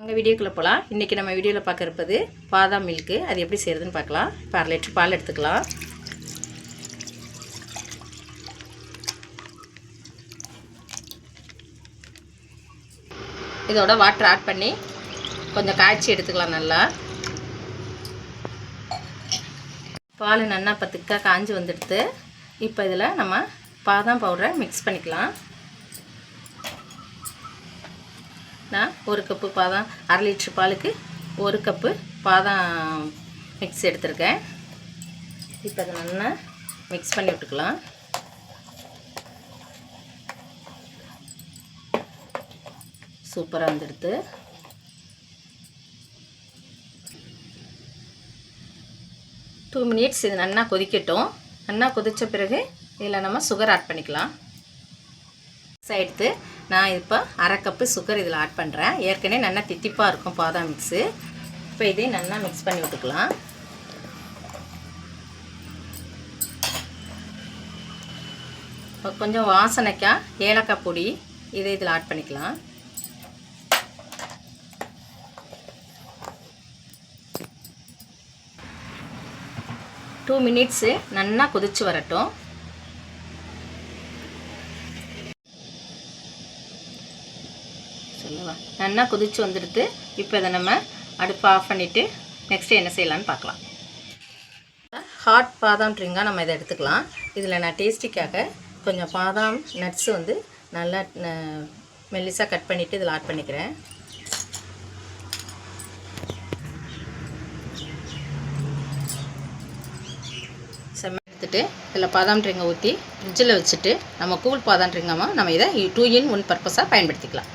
அங்கே வீடியோக்குள்ளே போகலாம். இன்றைக்கி நம்ம வீடியோவில் பார்க்க இருப்பது பாதாம் மில்க்கு. அது எப்படி செய்கிறதுன்னு பார்க்கலாம். இப்போ 1/2 லிட்டர் பால் எடுத்துக்கலாம். இதோட வாட்டர் ஆட் பண்ணி கொஞ்சம் காய்ச்சி எடுத்துக்கலாம். நல்லா பால் நல்லா இப்போ திக்காக காய்ஞ்சி வந்துடுது. இப்போ இதில் நம்ம பாதாம் பவுடரை மிக்ஸ் பண்ணிக்கலாம். நான் 1 கப்பு பாதாம், 1/2 லிட்டர் பாலுக்கு 1 கப்பு பாதாம் மிக்ஸ் எடுத்துருக்கேன். இப்போ அதை நல்லா மிக்ஸ் பண்ணி விட்டுக்கலாம். சூப்பராக வந்துடுது. டூ மினிட்ஸ் இது நல்லா கொதிக்கட்டும். நல்லா கொதித்த பிறகு இதில் நம்ம சுகர் ஆட் பண்ணிக்கலாம். எடுத்து நான் இப்போ 1/2 கப்பு சுகர் இதில் ஆட் பண்ணுறேன். ஏற்கனவே நல்லா தித்திப்பாக இருக்கும் பாதாம் மிக்ஸு. இப்போ இதையும் நல்லா மிக்ஸ் பண்ணி விட்டுக்கலாம். கொஞ்சம் வாசனைக்காக ஏலக்காய் பொடி இதை இதில் ஆட் பண்ணிக்கலாம். டூ மினிட்ஸு நல்லா கொதித்து வரட்டும். நல்லா கொதிச்சு வந்துடுது. இப்போ இதை நம்ம அடுப்பு ஆஃப் பண்ணிவிட்டு நெக்ஸ்ட்டு என்ன செய்யலான்னு பார்க்கலாம். ஹாட் பாதாம் ட்ரிங்காக நம்ம இதை எடுத்துக்கலாம். இதில் நான் டேஸ்டிக்காக கொஞ்சம் பாதாம் நட்ஸு வந்து நல்லா மெல்லிஸாக கட் பண்ணிவிட்டு இதில் ஆட் பண்ணிக்கிறேன். எடுத்துகிட்டு இதில் பாதாம் ட்ரிங்கை ஊற்றி ஃப்ரிட்ஜில் வச்சுட்டு நம்ம கூல் பாதாம் ட்ரிங்காமல் நம்ம இதை 2 in 1 பர்பஸாக பயன்படுத்திக்கலாம்.